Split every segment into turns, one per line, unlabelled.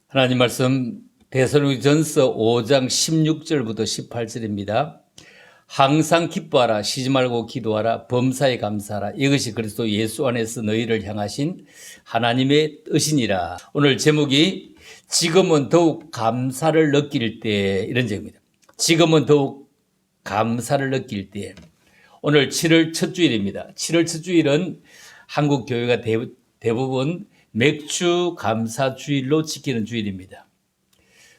하나님 말씀 데살로니가전서 5장 16절부터 18절입니다. 항상 기뻐하라, 쉬지 말고 기도하라, 범사에 감사하라. 이것이 그리스도 예수 안에서 너희를 향하신 하나님의 뜻이니라. 오늘 제목이 지금은 더욱 감사를 느낄 때, 이런 제목입니다. 지금은 더욱 감사를 느낄 때. 오늘 7월 첫 주일입니다. 7월 첫 주일은 한국 교회가 대부분 맥주 감사 주일로 지키는 주일입니다.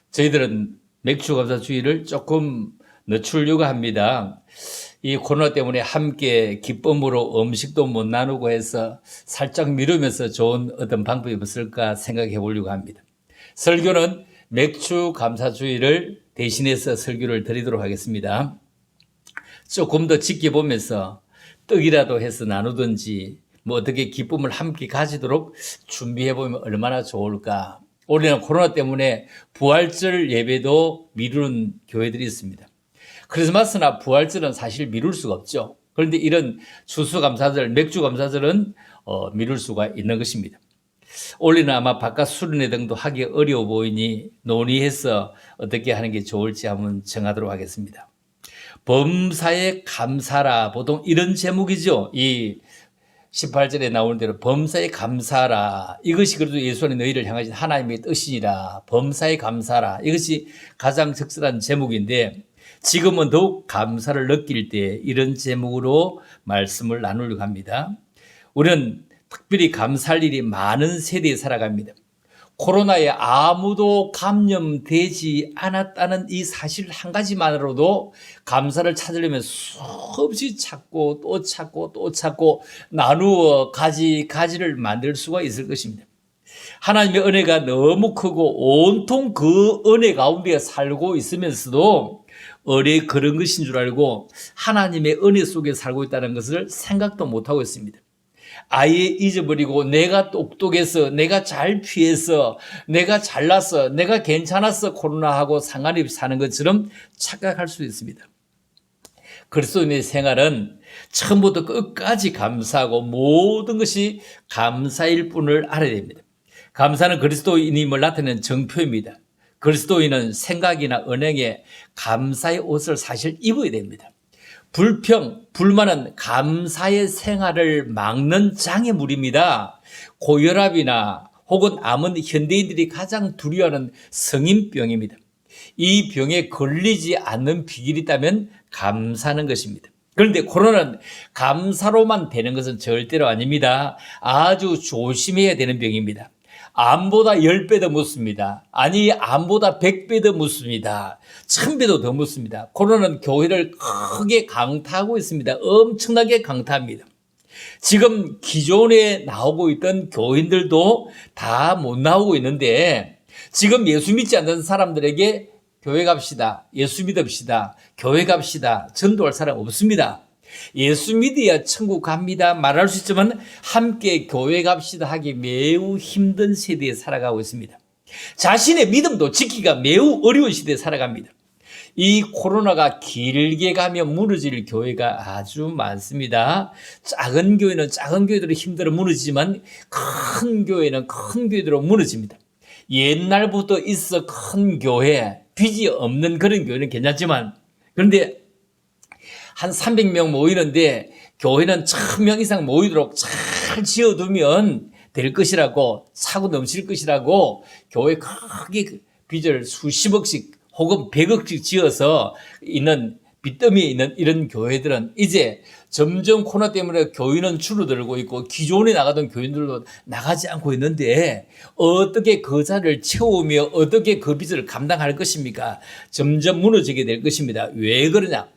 저희들은 맥주 감사 주일을 조금 늦추려고 합니다. 이 코로나 때문에 함께 기쁨으로 음식도 못 나누고 해서 살짝 미루면서 좋은 어떤 방법이 없을까 생각해 보려고 합니다. 설교는 맥주 감사 주일을 대신해서 설교를 드리도록 하겠습니다. 조금 더 지켜보면서 떡이라도 해서 나누든지 뭐 어떻게 기쁨을 함께 가지도록 준비해보면 얼마나 좋을까. 올해는 코로나 때문에 부활절 예배도 미루는 교회들이 있습니다. 크리스마스나 부활절은 사실 미룰 수가 없죠. 그런데 이런 추수감사절, 맥주감사절은 미룰 수가 있는 것입니다. 올해는 아마 바깥 수련회 등도 하기 어려워 보이니 논의해서 어떻게 하는 게 좋을지 한번 정하도록 하겠습니다. 범사에 감사라, 보통 이런 제목이죠. 이 18절에 나오는 대로 범사에 감사하라. 이것이 그래도 예수 안에 너희를 향하신 하나님의 뜻이니라. 범사에 감사하라. 이것이 가장 적절한 제목인데 지금은 더욱 감사를 느낄 때 이런 제목으로 말씀을 나누려고 합니다. 우리는 특별히 감사할 일이 많은 세대에 살아갑니다. 코로나에 아무도 감염되지 않았다는 이 사실 한 가지만으로도 감사를 찾으려면 수없이 찾고 또 찾고 또 찾고 나누어 가지를 만들 수가 있을 것입니다. 하나님의 은혜가 너무 크고 온통 그 은혜 가운데 살고 있으면서도 어뢰 그런 것인 줄 알고 하나님의 은혜 속에 살고 있다는 것을 생각도 못하고 있습니다. 아예 잊어버리고 내가 똑똑해서, 내가 잘 피해서, 내가 잘났어, 내가 괜찮았어, 코로나하고 상관이 없이 사는 것처럼 착각할 수 있습니다. 그리스도인의 생활은 처음부터 끝까지 감사하고 모든 것이 감사일 뿐을 알아야 됩니다. 감사는 그리스도인임을 나타내는 정표입니다. 그리스도인은 생각이나 언행에 감사의 옷을 사실 입어야 됩니다. 불평, 불만은 감사의 생활을 막는 장애물입니다. 고혈압이나 혹은 암은 현대인들이 가장 두려워하는 성인병입니다. 이 병에 걸리지 않는 비결이 있다면 감사하는 것입니다. 그런데 코로나는 감사로만 되는 것은 절대로 아닙니다. 아주 조심해야 되는 병입니다. 암보다 10배 더 묻습니다. 아니, 암보다 100배 더 묻습니다. 1000배도 더 묻습니다. 코로나는 교회를 크게 강타하고 있습니다. 엄청나게 강타합니다. 지금 기존에 나오고 있던 교인들도 다 못 나오고 있는데 지금 예수 믿지 않는 사람들에게 교회 갑시다, 예수 믿읍시다, 교회 갑시다, 전도할 사람 없습니다. 예수 믿어야 천국 갑니다 말할 수 있지만 함께 교회 갑시다 하기 매우 힘든 세대에 살아가고 있습니다. 자신의 믿음도 지키기가 매우 어려운 시대에 살아갑니다. 이 코로나가 길게 가면 무너질 교회가 아주 많습니다. 작은 교회는 작은 교회대로 힘들어 무너지지만 큰 교회는 큰 교회대로 무너집니다. 옛날부터 있어 큰 교회, 빚이 없는 그런 교회는 괜찮지만 그런데 한 300명 모이는데 교회는 1000명 이상 모이도록 잘 지어두면 될 것이라고, 차고 넘칠 것이라고 교회 크게 빚을 수십억씩 혹은 100억씩 지어서 있는 빚더미에 있는 이런 교회들은 이제 점점 코로나 때문에 교인은 줄어들고 있고 기존에 나가던 교인들도 나가지 않고 있는데 어떻게 그 자리를 채우며 어떻게 그 빚을 감당할 것입니까? 점점 무너지게 될 것입니다. 왜 그러냐?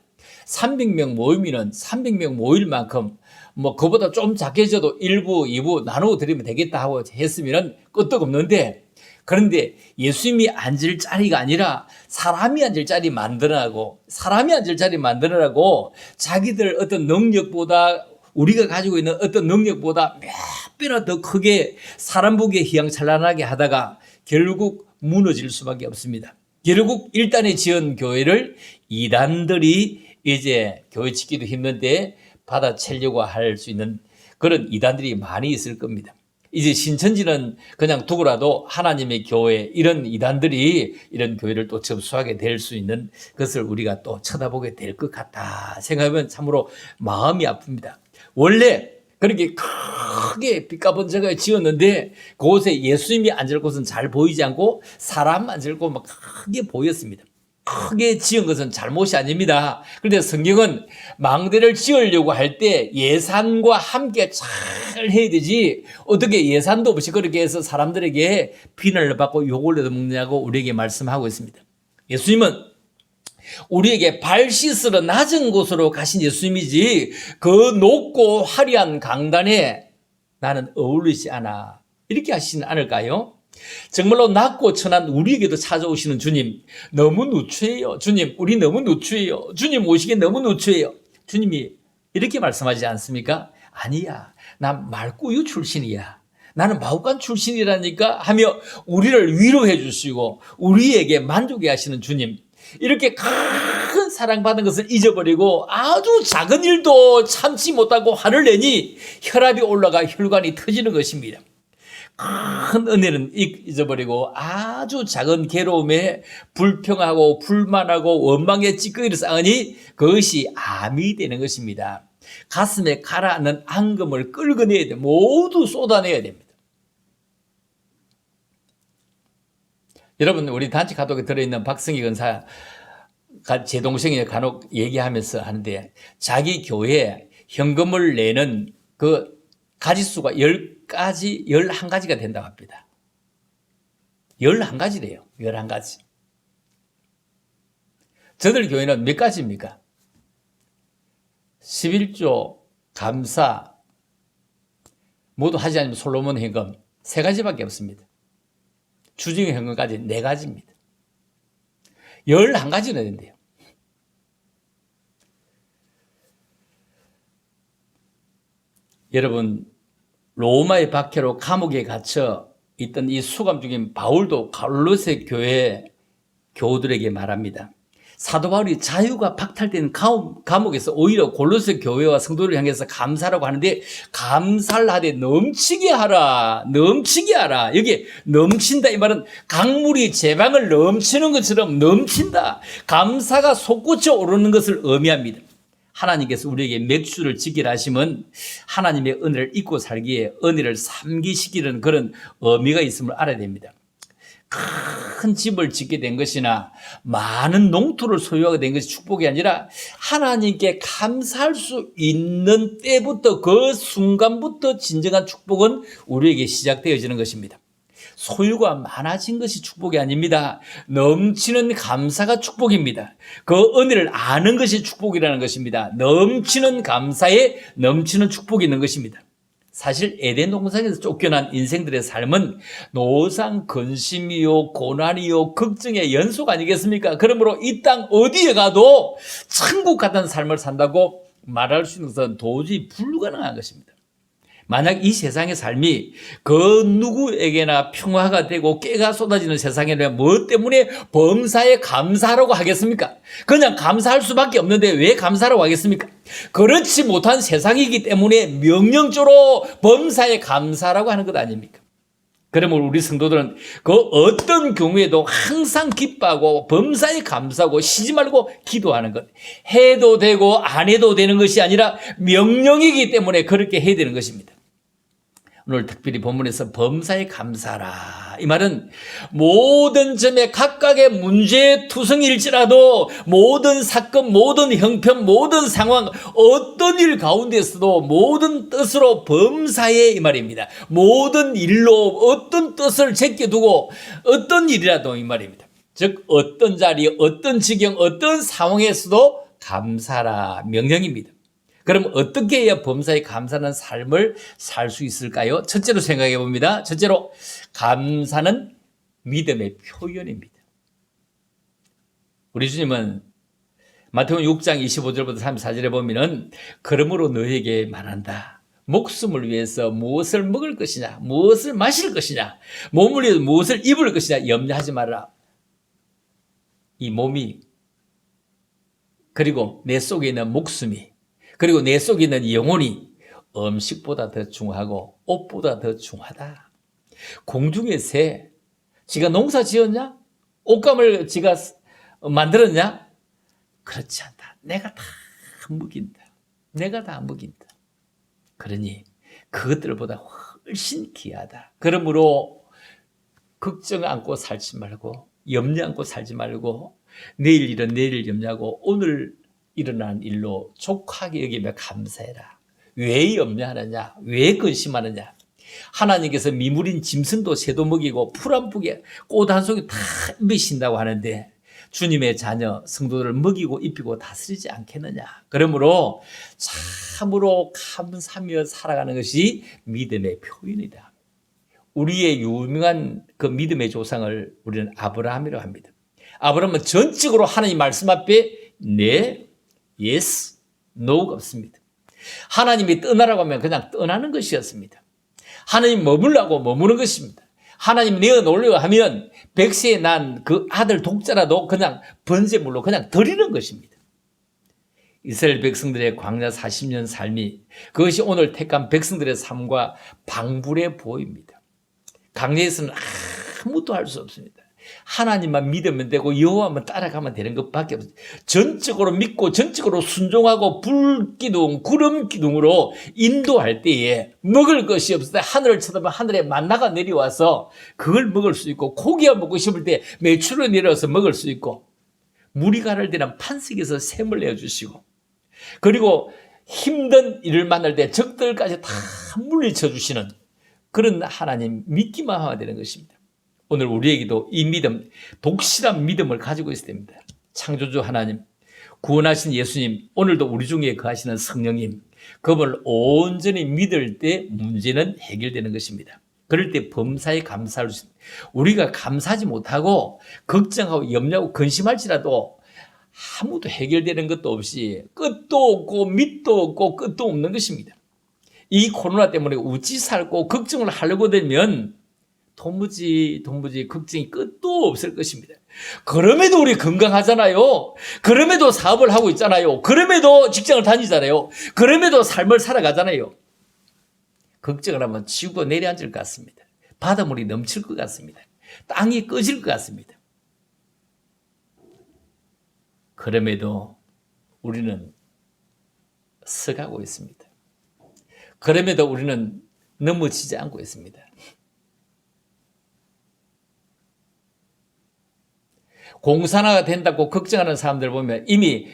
300명 모이면은 300명 모일 만큼 뭐 그보다 좀 작게져도 1부, 2부 나누어 드리면 되겠다 하고 했으면은 끄떡없는데 그런데 예수님이 앉을 자리가 아니라 사람이 앉을 자리 만들어라고 자기들 어떤 능력보다 우리가 가지고 있는 어떤 능력보다 몇 배나 더 크게 사람 보기에 휘황찬란하게 하다가 결국 무너질 수밖에 없습니다. 결국 1단에 지은 교회를 2단들이 이제 교회 짓기도 힘든데 받아채려고 할 수 있는 그런 이단들이 많이 있을 겁니다. 이제 신천지는 그냥 두고라도 하나님의 교회, 이런 이단들이 이런 교회를 또 접수하게 될 수 있는 것을 우리가 또 쳐다보게 될 것 같다 생각하면 참으로 마음이 아픕니다. 원래 그렇게 크게 빚가번제가 지었는데 그곳에 예수님이 앉을 곳은 잘 보이지 않고 사람 앉을 곳 막 크게 보였습니다. 크게 지은 것은 잘못이 아닙니다. 그런데 성경은 망대를 지으려고 할 때 예산과 함께 잘 해야 되지, 어떻게 예산도 없이 그렇게 해서 사람들에게 비난을 받고 욕을 얻어먹느냐고 우리에게 말씀하고 있습니다. 예수님은 우리에게 발 씻으러 낮은 곳으로 가신 예수님이지 그 높고 화려한 강단에 나는 어울리지 않아, 이렇게 하시진 않을까요? 정말로 낮고 천한 우리에게도 찾아오시는 주님, 너무 누추해요. 주님, 우리 너무 누추해요. 주님 오시기에 너무 누추해요. 주님이 이렇게 말씀하지 않습니까? 아니야, 난 말구유 출신이야, 나는 마구간 출신이라니까 하며 우리를 위로해 주시고 우리에게 만족해 하시는 주님, 이렇게 큰 사랑받은 것을 잊어버리고 아주 작은 일도 참지 못하고 화를 내니 혈압이 올라가 혈관이 터지는 것입니다. 큰 은혜는 잊어버리고 아주 작은 괴로움에 불평하고 불만하고 원망에 찌꺼기를 쌓으니 그것이 암이 되는 것입니다. 가슴에 가라앉는 앙금을 끌어내야 돼. 모두 쏟아내야 됩니다. 여러분, 우리 단체 카톡에 들어있는 박성희 근사, 제 동생이 간혹 얘기하면서 하는데, 자기 교회에 현금을 내는 그 가지수가 10가지, 11가지가 된다고 합니다. 11가지래요. 11가지. 저들 교회는 몇 가지입니까? 11조, 감사, 모두 하지 않으면 솔로몬 현금 3가지밖에 없습니다. 주중 현금까지 4가지입니다. 11가지나 된대요. 여러분, 로마의 박해로 감옥에 갇혀 있던 이 수감 중인 바울도 골로새 교회 교우들에게 말합니다. 사도 바울이 자유가 박탈된 감옥에서 오히려 골로새 교회와 성도를 향해서 감사라고 하는데, 감사를 하되 넘치게 하라, 넘치게 하라. 여기 넘친다, 이 말은 강물이 제방을 넘치는 것처럼 넘친다, 감사가 솟구쳐 오르는 것을 의미합니다. 하나님께서 우리에게 맥주를 지키라 하시면 하나님의 은혜를 잊고 살기에 은혜를 삼기시키는 그런 의미가 있음을 알아야 됩니다. 큰 집을 짓게 된 것이나 많은 농토를 소유하게 된 것이 축복이 아니라 하나님께 감사할 수 있는 때부터, 그 순간부터 진정한 축복은 우리에게 시작되어지는 것입니다. 소유가 많아진 것이 축복이 아닙니다. 넘치는 감사가 축복입니다. 그 은혜를 아는 것이 축복이라는 것입니다. 넘치는 감사에 넘치는 축복이 있는 것입니다. 사실 에덴 동산에서 쫓겨난 인생들의 삶은 노상, 근심이요, 고난이요, 걱정의 연속 아니겠습니까? 그러므로 이 땅 어디에 가도 천국 같은 삶을 산다고 말할 수 있는 것은 도저히 불가능한 것입니다. 만약 이 세상의 삶이 그 누구에게나 평화가 되고 깨가 쏟아지는 세상에는 뭐 때문에 범사에 감사하라고 하겠습니까? 그냥 감사할 수밖에 없는데 왜 감사하라고 하겠습니까? 그렇지 못한 세상이기 때문에 명령적으로 범사에 감사하라고 하는 것 아닙니까? 그러면 우리 성도들은 그 어떤 경우에도 항상 기뻐하고 범사에 감사하고 쉬지 말고 기도하는 것, 해도 되고 안 해도 되는 것이 아니라 명령이기 때문에 그렇게 해야 되는 것입니다. 오늘 특별히 본문에서 범사에 감사하라, 이 말은 모든 점에 각각의 문제투성일지라도 모든 사건, 모든 형편, 모든 상황, 어떤 일 가운데서도 모든 뜻으로 범사에, 이 말입니다. 모든 일로 어떤 뜻을 제껴두고 어떤 일이라도, 이 말입니다. 즉 어떤 자리, 어떤 지경, 어떤 상황에서도 감사라, 명령입니다. 그럼 어떻게 해야 범사에 감사하는 삶을 살 수 있을까요? 첫째로 생각해 봅니다. 첫째로, 감사는 믿음의 표현입니다. 우리 주님은 마태복음 6장 25절부터 34절에 보면은, 그러므로 너에게 말한다. 목숨을 위해서 무엇을 먹을 것이냐, 무엇을 마실 것이냐, 몸을 위해서 무엇을 입을 것이냐 염려하지 말라. 이 몸이, 그리고 내 속에 있는 목숨이, 그리고 내 속에 있는 영혼이 음식보다 더 중요하고 옷보다 더 중요하다. 공중의 새, 지가 농사 지었냐? 옷감을 지가 만들었냐? 그렇지 않다. 내가 다 먹인다. 내가 다 먹인다. 그러니 그것들보다 훨씬 귀하다. 그러므로 걱정 안고 살지 말고 염려 안고 살지 말고 내일 일은 내일 염려하고 오늘 일어난 일로 족하게 여기며 감사해라. 왜 염려하느냐? 왜 근심하느냐? 하나님께서 미물인 짐승도 새도 먹이고 풀 한 폭에 꽃 한 송이 다 미신다고 하는데 주님의 자녀 성도들을 먹이고 입히고 다스리지 않겠느냐. 그러므로 참으로 감사하며 살아가는 것이 믿음의 표현이다. 우리의 유명한 그 믿음의 조상을 우리는 아브라함이라고 합니다. 아브라함은 전적으로 하나님 말씀 앞에 네, yes, no가 없습니다. 하나님이 떠나라고 하면 그냥 떠나는 것이었습니다. 하나님 머물라고 머무는 것입니다. 하나님 내어놓으려고 하면 100세에 난 그 아들 독자라도 그냥 번제물로 그냥 드리는 것입니다. 이스라엘 백성들의 광야 40년 삶이 그것이 오늘 택한 백성들의 삶과 방불해 보입니다. 광야에서는 아무것도 할 수 없습니다. 하나님만 믿으면 되고 여호와만 따라가면 되는 것밖에 없어요. 전적으로 믿고 전적으로 순종하고 불기둥, 구름기둥으로 인도할 때에 먹을 것이 없을 때 하늘을 쳐다보면 하늘에 만나가 내려와서 그걸 먹을 수 있고 고기가 먹고 싶을 때 매출로 내려와서 먹을 수 있고 물이 가를 때는 판석에서 샘을 내어주시고 그리고 힘든 일을 만날 때 적들까지 다 물리쳐 주시는 그런 하나님 믿기만 하면 되는 것입니다. 오늘 우리에게도 이 믿음, 독실한 믿음을 가지고 있어야 됩니다. 창조주 하나님, 구원하신 예수님, 오늘도 우리 중에 거하시는 성령님, 그분을 온전히 믿을 때 문제는 해결되는 것입니다. 그럴 때 범사에 감사할 수 있습니다. 우리가 감사하지 못하고 걱정하고 염려하고 근심할지라도 아무도 해결되는 것도 없이 끝도 없고 밑도 없고 끝도 없는 것입니다. 이 코로나 때문에 우찌 살고 걱정을 하려고 되면 도무지 걱정이 끝도 없을 것입니다. 그럼에도 우리 건강하잖아요. 그럼에도 사업을 하고 있잖아요. 그럼에도 직장을 다니잖아요. 그럼에도 삶을 살아가잖아요. 걱정을 하면 지구가 내려앉을 것 같습니다. 바닷물이 넘칠 것 같습니다. 땅이 꺼질 것 같습니다. 그럼에도 우리는 서가고 있습니다. 그럼에도 우리는 넘어지지 않고 있습니다. 공산화가 된다고 걱정하는 사람들 보면 이미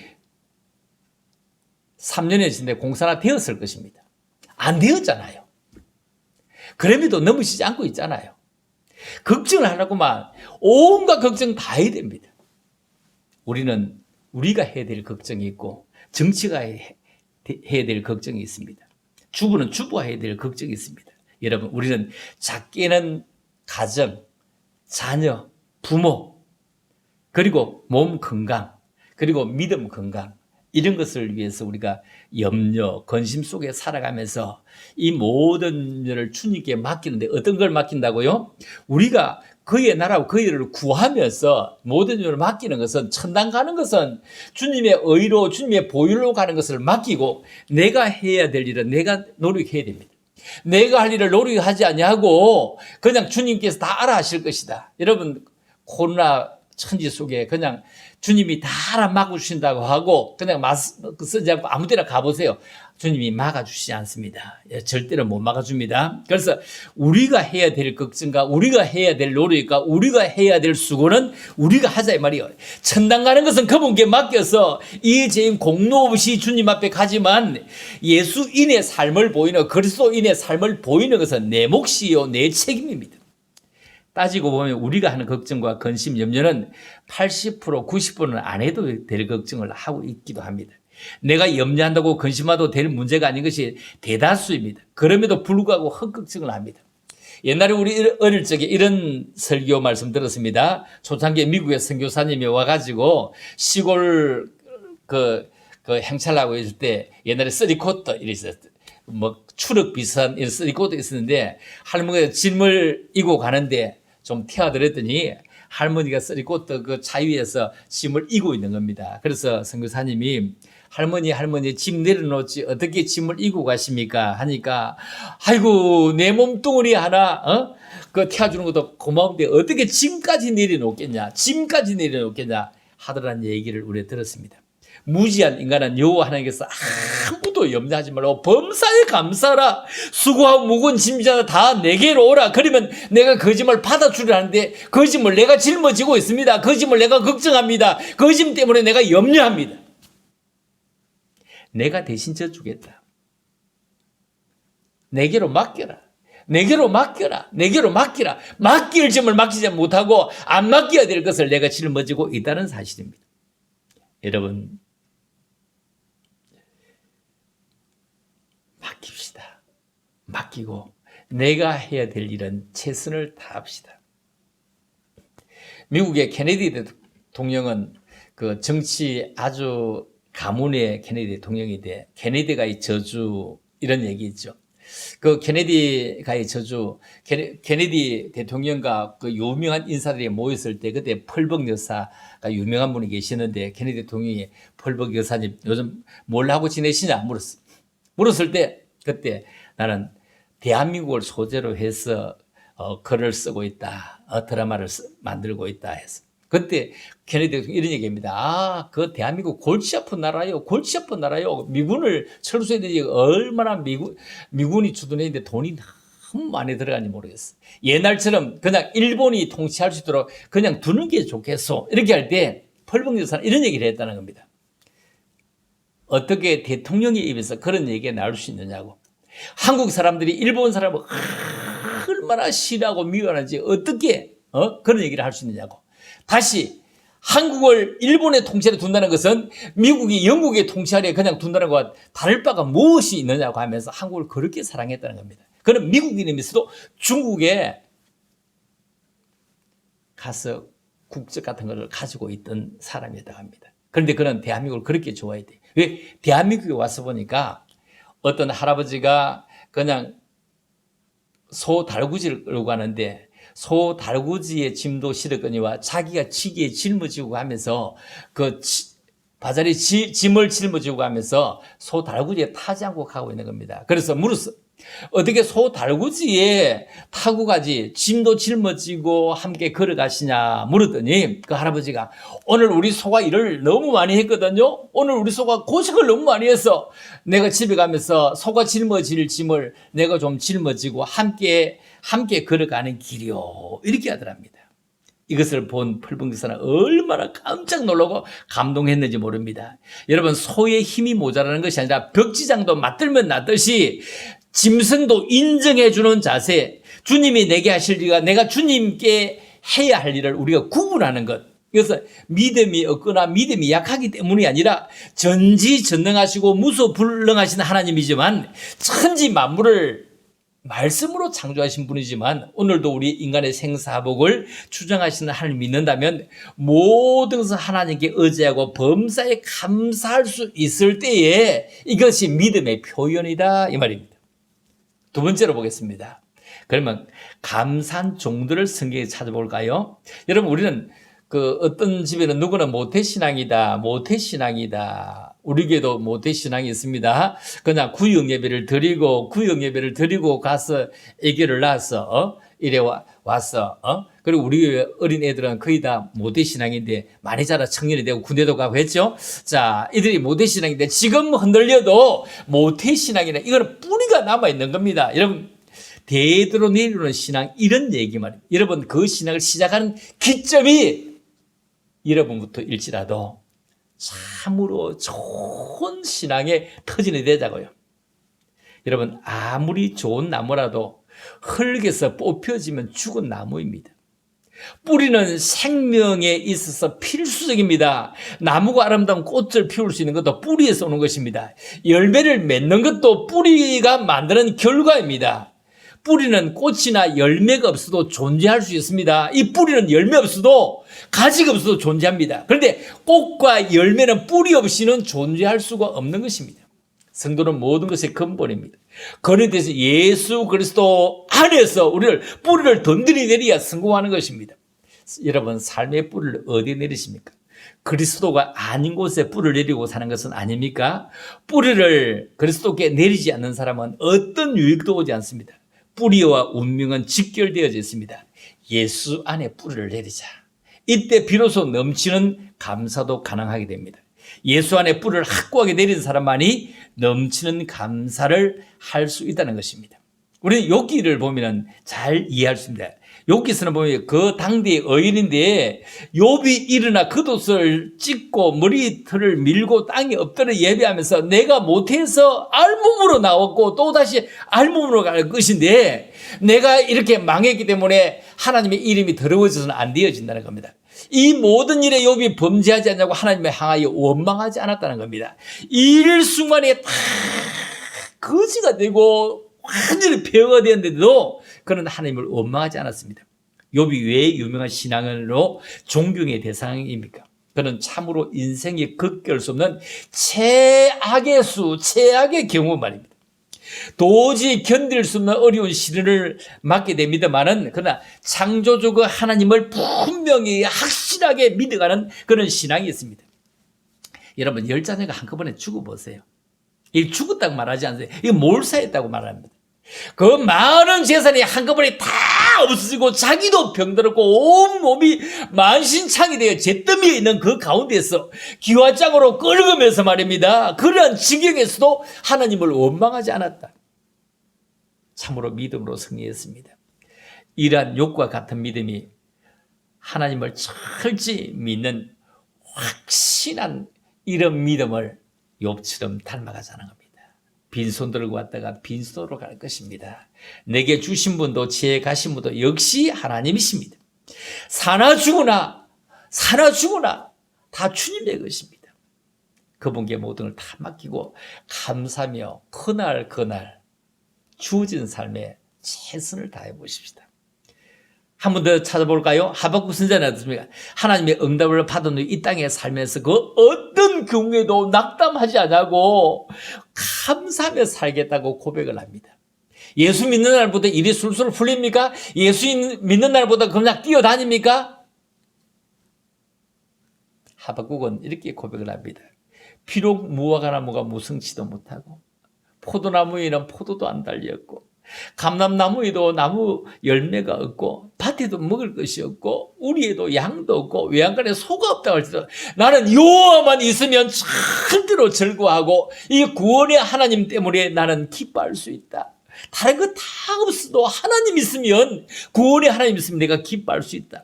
3년이 지났는데 공산화 되었을 것입니다. 안 되었잖아요. 그럼에도 넘어지지 않고 있잖아요. 걱정을 하려고만 온갖 걱정 다 해야 됩니다. 우리는 우리가 해야 될 걱정이 있고 정치가 해야 될 걱정이 있습니다. 주부는 주부가 해야 될 걱정이 있습니다. 여러분, 우리는 작게는 가정, 자녀, 부모, 그리고 몸 건강, 그리고 믿음 건강, 이런 것을 위해서 우리가 염려, 근심 속에 살아가면서 이 모든 일을 주님께 맡기는데 어떤 걸 맡긴다고요? 우리가 그의 나라와 그의 일을 구하면서 모든 일을 맡기는 것은 천당 가는 것은 주님의 의로 주님의 보혈로 가는 것을 맡기고 내가 해야 될 일은 내가 노력해야 됩니다. 내가 할 일을 노력하지 아니하고 그냥 주님께서 다 알아 하실 것이다. 여러분, 코로나 천지 속에 그냥 주님이 다 알아 막아주신다고 하고 그냥 쓰지 않고 아무 데나 가보세요. 주님이 막아주시지 않습니다. 절대로 못 막아줍니다. 그래서 우리가 해야 될 걱정과 우리가 해야 될 노력과 우리가 해야 될 수고는 우리가 하자 이 말이에요. 천당 가는 것은 그분께 맡겨서 이 죄인 공로 없이 주님 앞에 가지만 예수인의 삶을 보이는 그리스도인의 삶을 보이는 것은 내 몫이요 내 책임입니다. 따지고 보면 우리가 하는 걱정과 근심, 염려는 80%, 90%는 안 해도 될 걱정을 하고 있기도 합니다. 내가 염려한다고 근심해도 될 문제가 아닌 것이 대다수입니다. 그럼에도 불구하고 헛걱정을 합니다. 옛날에 우리 어릴 적에 이런 설교 말씀 들었습니다. 초창기에 미국의 선교사님이 와가지고 시골 그 행차를 해줄 때 옛날에 쓰리코트 이랬어요. 뭐 추럭 비슷한 이런 쓰리코트 있었는데 할머니가 짐을 이고 가는데 좀 태워드렸더니 할머니가 쓰리고 또 그 차 위에서 짐을 이고 있는 겁니다. 그래서 선교사님이 할머니 짐 내려놓지 어떻게 짐을 이고 가십니까? 하니까 아이고 내 몸뚱어리 하나 그 태워주는 것도 고마운데 어떻게 짐까지 내려놓겠냐 하더라는 얘기를 우리가 들었습니다. 무지한 인간은 여호와 하나님께서 아무도 염려하지 말고 범사에 감사하라. 수고하고 무거운 짐자나 다 내게로 오라. 그러면 내가 그 짐을 받아주려 하는데 그 짐을 내가 짊어지고 있습니다. 그 짐을 내가 걱정합니다. 그 짐 때문에 내가 염려합니다. 내가 대신 져주겠다. 내게로 맡겨라. 내게로 맡겨라. 내게로 맡기라. 맡길 짐을 맡기지 못하고 안 맡겨야 될 것을 내가 짊어지고 있다는 사실입니다. 여러분, 맡깁시다. 맡기고 내가 해야 될 일은 최선을 다합시다. 미국의 케네디 대통령은 그 정치 아주 가문의 케네디 대통령인데 케네디가의 저주 이런 얘기 있죠. 그 케네디가의 저주, 케네디 대통령과 그 유명한 인사들이 모였을 때 그때 펄벅 여사가 유명한 분이 계시는데 케네디 대통령이 펄벅 여사님 요즘 뭘 하고 지내시냐 물었을 때 그때 나는 대한민국을 소재로 해서 글을 쓰고 있다. 드라마를 만들고 있다 해서. 그때 케네디 대통령이 이런 얘기합니다. 그 대한민국 골치 아픈 나라요. 골치 아픈 나라요. 미군을 철수해야 되지 얼마나 미군이 주둔했는데 돈이 너무 많이 들어가는지 모르겠어. 옛날처럼 그냥 일본이 통치할 수 있도록 그냥 두는 게 좋겠어. 이렇게 할 때 펄벅 여사는 이런 얘기를 했다는 겁니다. 어떻게 대통령의 입에서 그런 얘기가 나올 수 있느냐고. 한국 사람들이 일본 사람을 얼마나 싫어하고 미워하는지 어떻게 그런 얘기를 할 수 있느냐고. 다시 한국을 일본의 통치하에 둔다는 것은 미국이 영국의 통치하에 그냥 둔다는 것과 다를 바가 무엇이 있느냐고 하면서 한국을 그렇게 사랑했다는 겁니다. 그는 미국인이면서도 중국에 가서 국적 같은 것을 가지고 있던 사람이었다고 합니다. 그런데 그는 대한민국을 그렇게 좋아했대요. 왜? 대한민국에 와서 보니까 어떤 할아버지가 그냥 소 달구지를 끌고 가는데 소 달구지에 짐도 실었거니와 자기가 지기에 짊어지고 가면서 그 바자리 짐을 짊어지고 가면서 소 달구지에 타지 않고 가고 있는 겁니다. 그래서 물었어. 어떻게 소 달구지에 타고 가지 짐도 짊어지고 함께 걸어가시냐 물었더니 그 할아버지가 오늘 우리 소가 일을 너무 많이 했거든요. 오늘 우리 소가 고생을 너무 많이 해서 내가 집에 가면서 소가 짊어질 짐을 내가 좀 짊어지고 함께 걸어가는 길이요. 이렇게 하더랍니다. 이것을 본 펄벅 여사는 얼마나 깜짝 놀라고 감동했는지 모릅니다. 여러분, 소의 힘이 모자라는 것이 아니라 벽지장도 맞들면 낫듯이 짐승도 인정해주는 자세, 주님이 내게 하실 일과 내가 주님께 해야 할 일을 우리가 구분하는 것. 그래서 믿음이 없거나 믿음이 약하기 때문이 아니라 전지전능하시고 무소불능하신 하나님이지만 천지 만물을 말씀으로 창조하신 분이지만 오늘도 우리 인간의 생사복을 주장하시는 하나님을 믿는다면 모든 것을 하나님께 의지하고 범사에 감사할 수 있을 때에 이것이 믿음의 표현이다 이 말입니다. 두 번째로 보겠습니다. 그러면 감사한 종들을 성경에 찾아볼까요? 여러분, 우리는 그 어떤 집에는 누구는 모태신앙이다. 우리 교회도 모태신앙이 있습니다. 그냥 구역 예배를 드리고 가서 아기를 낳아서 이래 와서 그리고 우리 교회 어린 애들은 거의 다 모태신앙인데 많이 자라 청년이 되고 군대도 가고 했죠. 자, 이들이 모태신앙인데 지금 흔들려도 모태신앙이라 이거는 뿌리가 남아있는 겁니다. 여러분, 대대로 내려오는 신앙 이런 얘기 말입니다. 여러분, 그 신앙을 시작하는 기점이 여러분부터 일지라도 참으로 좋은 신앙의 터전이 되자고요. 여러분, 아무리 좋은 나무라도 흙에서 뽑혀지면 죽은 나무입니다. 뿌리는 생명에 있어서 필수적입니다. 나무가 아름다운 꽃을 피울 수 있는 것도 뿌리에서 오는 것입니다. 열매를 맺는 것도 뿌리가 만드는 결과입니다. 뿌리는 꽃이나 열매가 없어도 존재할 수 있습니다. 이 뿌리는 열매 없어도 가지가 없어도 존재합니다. 그런데 꽃과 열매는 뿌리 없이는 존재할 수가 없는 것입니다. 성도는 모든 것의 근본입니다. 그런데서 예수 그리스도 안에서 우리를 뿌리를 던들이 내려야 성공하는 것입니다. 여러분 삶의 뿌리를 어디에 내리십니까? 그리스도가 아닌 곳에 뿌리를 내리고 사는 것은 아닙니까? 뿌리를 그리스도께 내리지 않는 사람은 어떤 유익도 오지 않습니다. 뿌리와 운명은 직결되어져 있습니다. 예수 안에 뿌리를 내리자. 이때 비로소 넘치는 감사도 가능하게 됩니다. 예수 안에 뿌리를 확고하게 내린 사람만이 넘치는 감사를 할 수 있다는 것입니다. 우리는 욥기를 보면 잘 이해할 수 있습니다. 욥기서는 보면 그 당대의 의인인데 욥이 일어나 겉옷을 찢고 머리털을 밀고 땅에 엎드려 예배하면서 내가 못해서 알몸으로 나왔고 또다시 알몸으로 갈 것인데 내가 이렇게 망했기 때문에 하나님의 이름이 더러워져서는 안 되어진다는 겁니다. 이 모든 일에 욥이 범죄하지 않냐고 하나님을 향하여 원망하지 않았다는 겁니다. 이 일 순간에 다 거지가 되고 완전히 폐허가 되었는데도 그는 하나님을 원망하지 않았습니다. 욥이 왜 유명한 신앙인으로 존경의 대상입니까? 그는 참으로 인생에 극결 수 없는 최악의 경우 말입니다. 도저히 견딜 수 없는 어려운 시련을 맞게 됩니다만은 그러나 창조주 하나님을 분명히 확실하게 믿어가는 그런 신앙이 있습니다. 여러분 10자녀가 한꺼번에 죽어보세요. 이 죽었다고 말하지 않으세요. 이거 몰사했다고 말합니다. 그 많은 재산이 한꺼번에 다 없어지고 자기도 병들었고 온몸이 만신창이 되어 잿더미에 있는 그 가운데서 기와장으로 끓으면서 말입니다. 그러한 지경에서도 하나님을 원망하지 않았다. 참으로 믿음으로 승리했습니다. 이러한 욥과 같은 믿음이 하나님을 철저히 믿는 확신한 이런 믿음을 욥처럼 닮아가자는 겁니다. 빈손 들고 왔다가 빈손으로 갈 것입니다. 내게 주신 분도 지혜 가신 분도 역시 하나님이십니다. 사나 죽으나 다 주님의 것입니다. 그분께 모든 걸 다 맡기고 감사하며 그날 주어진 삶에 최선을 다해 보십시다. 한 번 더 찾아볼까요? 하박국 선지자는 어떻습니까? 하나님의 응답을 받은 후 이 땅에 살면서 그 어떤 경우에도 낙담하지 않고 감사하며 살겠다고 고백을 합니다. 예수 믿는 날보다 일이 술술 풀립니까? 예수 믿는 날보다 그냥 뛰어다닙니까? 하박국은 이렇게 고백을 합니다. 비록 무화과나무가 무성치도 못하고 포도나무에는 포도도 안 달렸고 감람나무에도 나무 열매가 없고 밭에도 먹을 것이 없고 우리에도 양도 없고 외양간에 소가 없다고 할지라도 나는 여호와만 있으면 절대로 즐거워하고 이 구원의 하나님 때문에 나는 기뻐할 수 있다. 다른 거 다 없어도 하나님 있으면 구원의 하나님 있으면 내가 기뻐할 수 있다.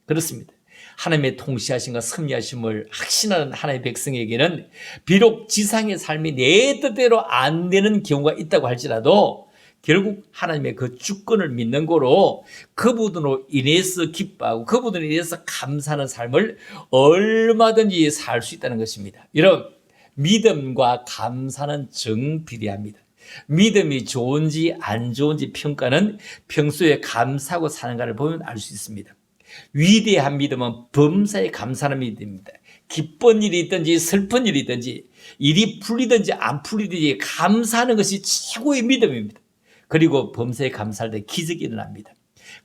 그렇습니다. 하나님의 통치하심과 섭리하심을 확신하는 하나님의 백성에게는 비록 지상의 삶이 내 뜻대로 안 되는 경우가 있다고 할지라도 결국 하나님의 그 주권을 믿는 거로 그분으로 인해서 기뻐하고 그분으로 인해서 감사하는 삶을 얼마든지 살 수 있다는 것입니다. 여러분, 믿음과 감사는 정비례합니다. 믿음이 좋은지 안 좋은지 평가는 평소에 감사하고 사는가를 보면 알 수 있습니다. 위대한 믿음은 범사에 감사하는 믿음입니다. 기쁜 일이 있든지 슬픈 일이 있든지 일이 풀리든지 안 풀리든지 감사하는 것이 최고의 믿음입니다. 그리고 범사에 감사할 때 기적이 일어납니다.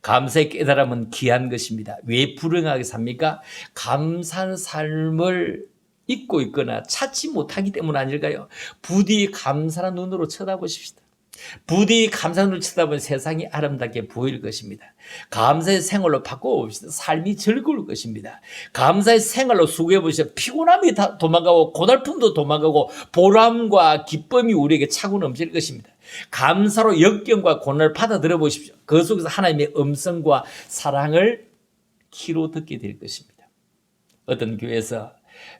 감사의 깨달음은 귀한 것입니다. 왜 불행하게 삽니까? 감사하는 삶을 잊고 있거나 찾지 못하기 때문 아닐까요? 부디 감사한 눈으로 쳐다보십시다. 부디 감사한 눈으로 쳐다보면 세상이 아름답게 보일 것입니다. 감사의 생활로 바꿔봅시다. 삶이 즐거울 것입니다. 감사의 생활로 수고해보시다. 피곤함이 다 도망가고 고달픔도 도망가고 보람과 기쁨이 우리에게 차고 넘칠 것입니다. 감사로 역경과 고난을 받아들여 보십시오. 그 속에서 하나님의 음성과 사랑을 귀로 듣게 될 것입니다. 어떤 교회에서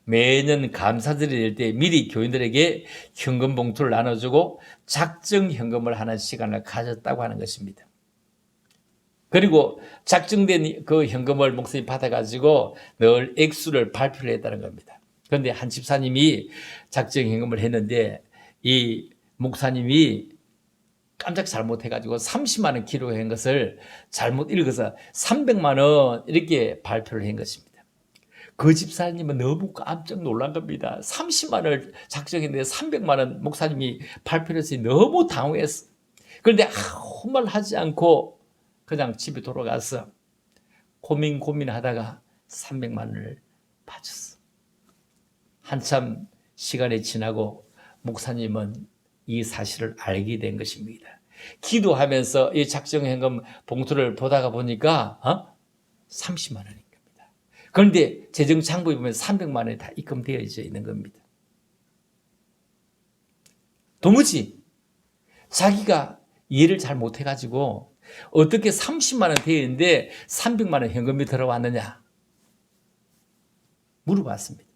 매년 감사절이 될 때 미리 교인들에게 현금 봉투를 나눠주고 작정 현금을 하는 시간을 가졌다고 하는 것입니다. 그리고 작정된 그 현금을 목사님이 받아가지고 늘 액수를 발표를 했다는 겁니다. 그런데 한 집사님이 작정 현금을 했는데 이 목사님이 깜짝 잘못해가지고 30만 원 기록한 것을 잘못 읽어서 300만 원 이렇게 발표를 한 것입니다. 그 집사님은 너무 깜짝 놀란 겁니다. 30만 원을 작정했는데 300만 원 목사님이 발표를 해서 너무 당황했어. 그런데 아무 말 하지 않고 그냥 집에 돌아가서 고민하다가 300만 원을 바쳤어. 한참 시간이 지나고 목사님은 이 사실을 알게 된 것입니다. 기도하면서 이 작정현금 봉투를 보다가 보니까 30만 원인 겁니다. 그런데 재정창부에 보면 300만 원이 다 입금되어 있는 겁니다. 도무지 자기가 이해를 잘 못해가지고 어떻게 30만 원 되어 있는데 300만 원 현금이 들어왔느냐 물어봤습니다.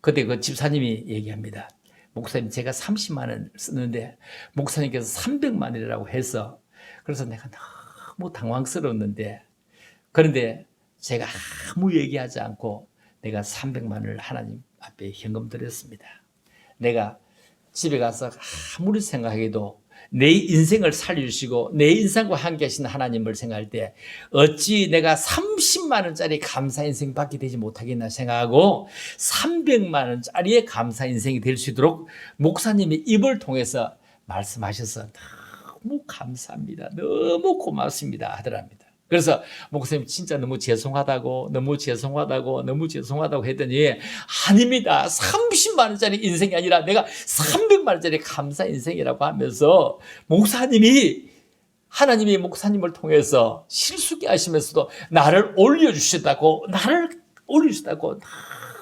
그때 그 집사님이 얘기합니다. 목사님, 제가 30만 원 쓰는데 목사님께서 300만 원이라고 해서 그래서 내가 너무 당황스러웠는데, 그런데 제가 아무 얘기하지 않고 내가 300만 원을 하나님 앞에 현금 드렸습니다. 내가 집에 가서 아무리 생각해도 내 인생을 살려주시고 내 인생과 함께 하신 하나님을 생각할 때 어찌 내가 30만 원짜리 감사 인생 받게 되지 못하겠나 생각하고 300만 원짜리의 감사 인생이 될 수 있도록 목사님의 입을 통해서 말씀하셔서 너무 감사합니다, 너무 고맙습니다 하더랍니다. 그래서 목사님 진짜 너무 죄송하다고 했더니 아닙니다, 30만 원짜리 인생이 아니라 내가 300만 원짜리 감사 인생이라고 하면서 목사님이 하나님이 목사님을 통해서 실수게 하시면서도 나를 올려주셨다고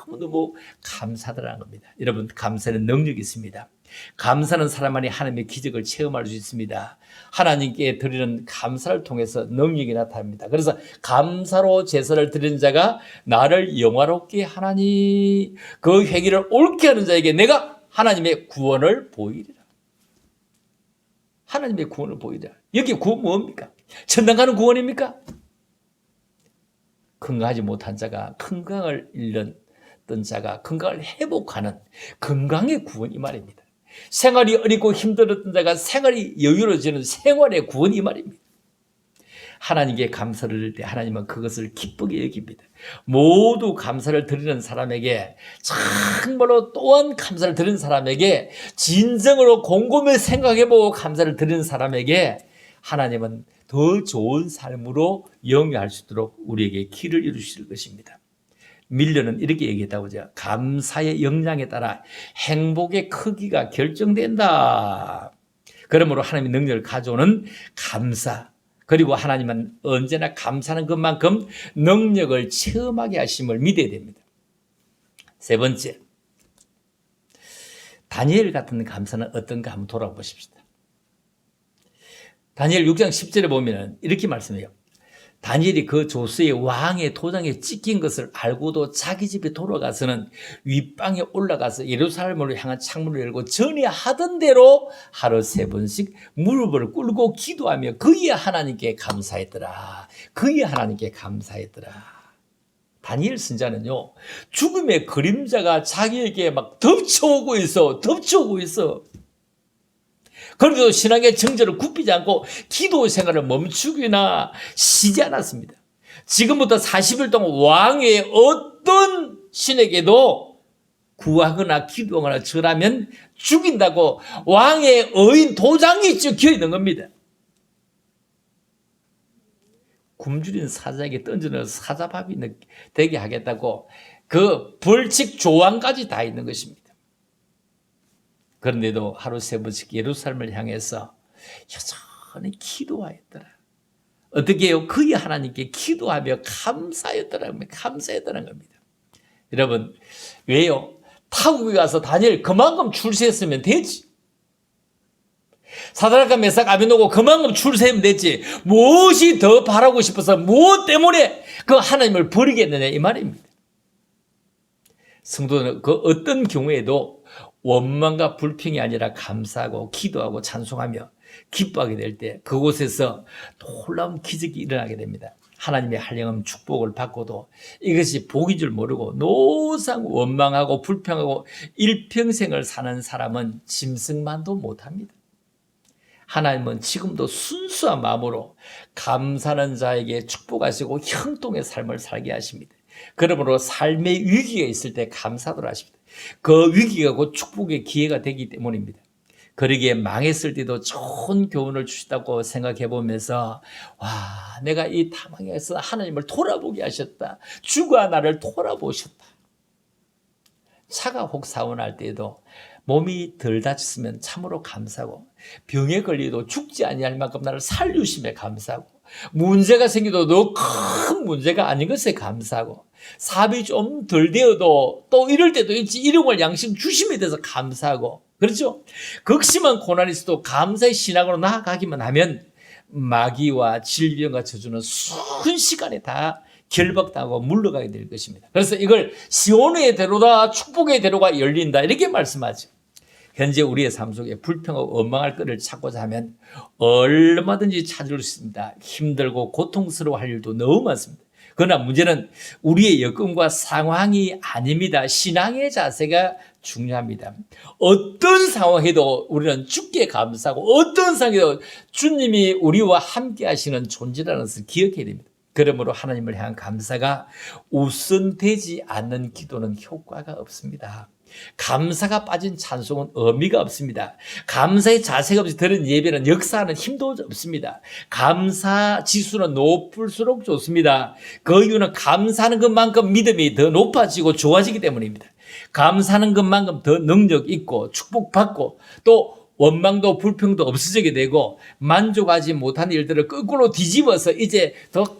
너무너무 감사하다는 겁니다. 여러분, 감사는 능력이 있습니다. 감사는 사람만이 하나님의 기적을 체험할 수 있습니다. 하나님께 드리는 감사를 통해서 능력이 나타납니다. 그래서 감사로 제사를 드리는 자가 나를 영화롭게 하나니 그 회개를 옳게 하는 자에게 내가 하나님의 구원을 보이리라. 하나님의 구원을 보이리라. 여기 구원 뭡니까? 천당 가는 구원입니까? 건강하지 못한 자가 건강을 잃었던 자가 건강을 회복하는 건강의 구원, 이 말입니다. 생활이 어렵고 힘들었던 자가 생활이 여유로워지는 생활의 구원, 이 말입니다. 하나님께 감사를 드릴 때 하나님은 그것을 기쁘게 여깁니다. 모두 감사를 드리는 사람에게, 정말로 또한 감사를 드리는 사람에게, 진정으로 곰곰이 생각해보고 감사를 드리는 사람에게 하나님은 더 좋은 삶으로 영위할 수 있도록 우리에게 길을 이루실 것입니다. 밀려는 이렇게 얘기했다고 하죠. 감사의 역량에 따라 행복의 크기가 결정된다. 그러므로 하나님의 능력을 가져오는 감사, 그리고 하나님은 언제나 감사하는 것만큼 능력을 체험하게 하심을 믿어야 됩니다. 세 번째, 다니엘 같은 감사는 어떤가 한번 돌아보십시다. 다니엘 6장 10절에 보면 이렇게 말씀해요. 다니엘이 그 조스의 왕의 도장에 찍힌 것을 알고도 자기 집에 돌아가서는 윗방에 올라가서 예루살렘으로 향한 창문을 열고 전에 하던 대로 하루 3번씩 무릎을 꿇고 기도하며 그의 하나님께 감사했더라. 다니엘 선자는요, 죽음의 그림자가 자기에게 막 덮쳐오고 있어. 그런데도 신앙의 정절을 굽히지 않고 기도 생활을 멈추기나 쉬지 않았습니다. 지금부터 40일 동안 왕의 어떤 신에게도 구하거나 기도하거나 절하면 죽인다고 왕의 의인 도장이 찍혀 있는 겁니다. 굶주린 사자에게 던져넣어서 사자밥이 되게 하겠다고 그 벌칙 조항까지 다 있는 것입니다. 그런데도 하루 3번씩 예루살렘을 향해서 여전히 기도하였더라. 어떻게 해요? 그의 하나님께 기도하며 감사했더라는 겁니다. 여러분, 왜요? 타국에 가서 다니엘 그만큼 출세했으면 되지. 사드락과 메삭 아벤노고 그만큼 출세하면 됐지. 무엇이 더 바라고 싶어서 무엇 때문에 그 하나님을 버리겠느냐, 이 말입니다. 성도는 그 어떤 경우에도 원망과 불평이 아니라 감사하고 기도하고 찬송하며 기뻐하게 될 때 그곳에서 놀라운 기적이 일어나게 됩니다. 하나님의 한량한 축복을 받고도 이것이 복인 줄 모르고 노상 원망하고 불평하고 일평생을 사는 사람은 짐승만도 못합니다. 하나님은 지금도 순수한 마음으로 감사하는 자에게 축복하시고 형통의 삶을 살게 하십니다. 그러므로 삶의 위기가 있을 때 감사를 하십니다. 그 위기가 곧 축복의 기회가 되기 때문입니다. 그러기에 망했을 때도 좋은 교훈을 주시다고 생각해 보면서 와, 내가 이 탐방에서 하나님을 돌아보게 하셨다. 주가 나를 돌아보셨다. 차가 혹 사고날 때에도 몸이 덜 다쳤으면 참으로 감사하고, 병에 걸리도 죽지 아니할 만큼 나를 살려주심에 감사하고, 문제가 생기도 너 큰 문제가 아닌 것에 감사하고, 사업이 좀 덜 되어도 또 이럴 때도 있지, 일용할 양식 주심에 대해서 감사하고, 그렇죠? 극심한 고난이 있어도 감사의 신앙으로 나아가기만 하면 마귀와 질병과 저주는 순식간에 다 결박당하고 물러가게 될 것입니다. 그래서 이걸 시온의 대로다, 축복의 대로가 열린다, 이렇게 말씀하죠. 현재 우리의 삶 속에 불평하고 원망할 것을 찾고자 하면 얼마든지 찾을 수 있습니다. 힘들고 고통스러워할 일도 너무 많습니다. 그러나 문제는 우리의 여건과 상황이 아닙니다. 신앙의 자세가 중요합니다. 어떤 상황에도 우리는 주께 감사하고, 어떤 상황에도 주님이 우리와 함께 하시는 존재라는 것을 기억해야 됩니다. 그러므로 하나님을 향한 감사가 우선되지 않는 기도는 효과가 없습니다. 감사가 빠진 찬송은 의미가 없습니다. 감사의 자세가 없이 드는 예배는 역사하는 힘도 없습니다. 감사 지수는 높을수록 좋습니다. 그 이유는 감사하는 것만큼 믿음이 더 높아지고 좋아지기 때문입니다. 감사하는 것만큼 더 능력 있고 축복받고, 또 원망도 불평도 없어지게 되고, 만족하지 못한 일들을 거꾸로 뒤집어서 이제 더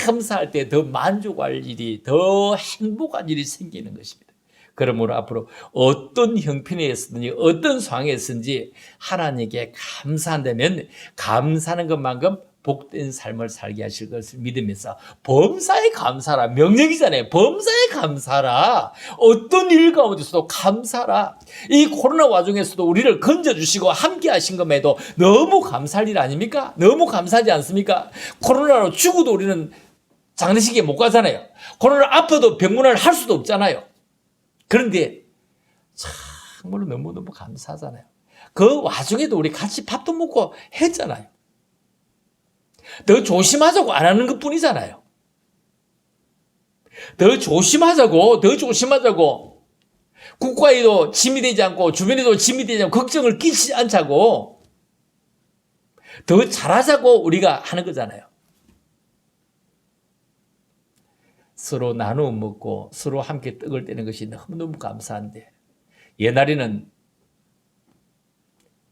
감사할 때 더 만족할 일이, 더 행복한 일이 생기는 것입니다. 그러므로 앞으로 어떤 형편에 있든지 어떤 상황에 있든지 하나님께 감사한다면 감사하는 것만큼 복된 삶을 살게 하실 것을 믿으면서, 범사에 감사하라 명령이잖아요. 범사에 감사하라. 어떤 일 가운데서도 감사하라. 이 코로나 와중에서도 우리를 건져주시고 함께 하신 것에도 너무 감사할 일 아닙니까? 너무 감사하지 않습니까? 코로나로 죽어도 우리는 장례식에 못 가잖아요. 코로나 아파도 병문안을 할 수도 없잖아요. 그런데 참으로 너무너무 감사하잖아요. 그 와중에도 우리 같이 밥도 먹고 했잖아요. 더 조심하자고 안 하는 것 뿐이잖아요. 더 조심하자고 국가에도 짐이 되지 않고 주변에도 짐이 되지 않고 걱정을 끼치지 않자고 더 잘하자고 우리가 하는 거잖아요. 서로 나누어 먹고 서로 함께 떡을 떼는 것이 너무너무 감사한데, 옛날에는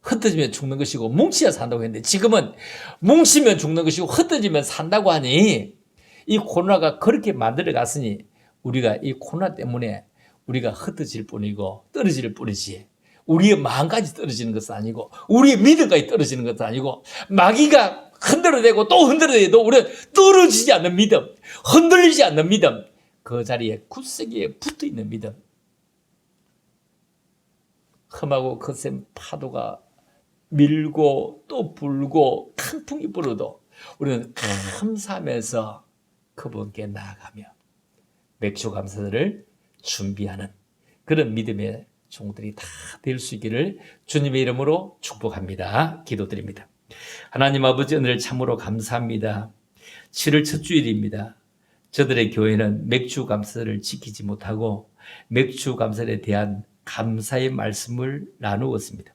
흩어지면 죽는 것이고 뭉치야 산다고 했는데, 지금은 뭉치면 죽는 것이고 흩어지면 산다고 하니, 이 코로나가 그렇게 만들어 갔으니 우리가 이 코로나 때문에 우리가 흩어질 뿐이고 떨어질 뿐이지, 우리의 마음까지 떨어지는 것은 아니고 우리의 믿음까지 떨어지는 것도 아니고, 마귀가 흔들어대고 또 흔들어대도 우리는 떨어지지 않는 믿음, 흔들리지 않는 믿음, 그 자리에 굳세게 붙어있는 믿음. 험하고 거센 파도가 밀고 또 불고 강풍이 불어도 우리는 감사하면서 그분께 나아가며 맥주 감사들을 준비하는 그런 믿음의 종들이 다 될 수 있기를 주님의 이름으로 축복합니다. 기도드립니다. 하나님 아버지, 오늘 참으로 감사합니다. 7월 첫 주일입니다. 저들의 교회는 맥주 감사를 지키지 못하고 맥주 감사에 대한 감사의 말씀을 나누었습니다.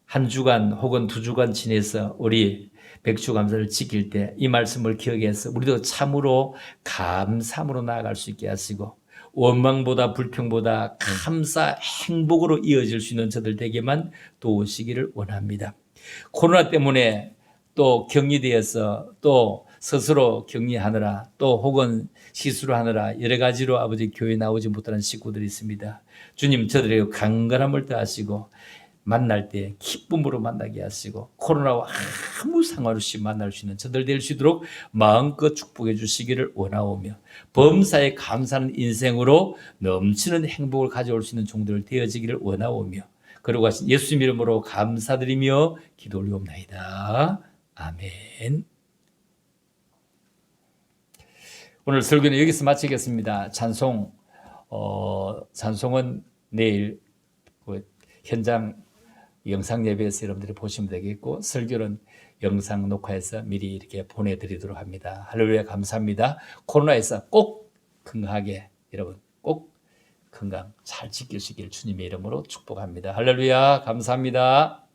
한 주간 혹은 두 주간 지내서 우리 맥주 감사를 지킬 때 이 말씀을 기억해서 우리도 참으로 감사함으로 나아갈 수 있게 하시고, 원망보다 불평보다 감사 행복으로 이어질 수 있는 저들 되게만 도우시기를 원합니다. 코로나 때문에 또 격리되어서 또 스스로 격리하느라 또 혹은 시술을 하느라 여러 가지로 아버지 교회 나오지 못하는 식구들이 있습니다. 주님, 저들에게 강건함을 더하시고 만날 때 기쁨으로 만나게 하시고 코로나와 아무 상관없이 만날 수 있는 저들 될 수 있도록 마음껏 축복해 주시기를 원하오며, 범사에 감사하는 인생으로 넘치는 행복을 가져올 수 있는 종들 되어지기를 원하오며, 그러고 하신 예수님 이름으로 감사드리며 기도 올리옵나이다. 아멘. 오늘 설교는 여기서 마치겠습니다. 찬송은 내일 현장 영상 예배에서 여러분들이 보시면 되겠고, 설교는 영상 녹화해서 미리 이렇게 보내드리도록 합니다. 할렐루야, 감사합니다. 코로나에서 꼭 건강하게, 여러분 꼭 건강 잘 지키시길 주님의 이름으로 축복합니다. 할렐루야. 감사합니다.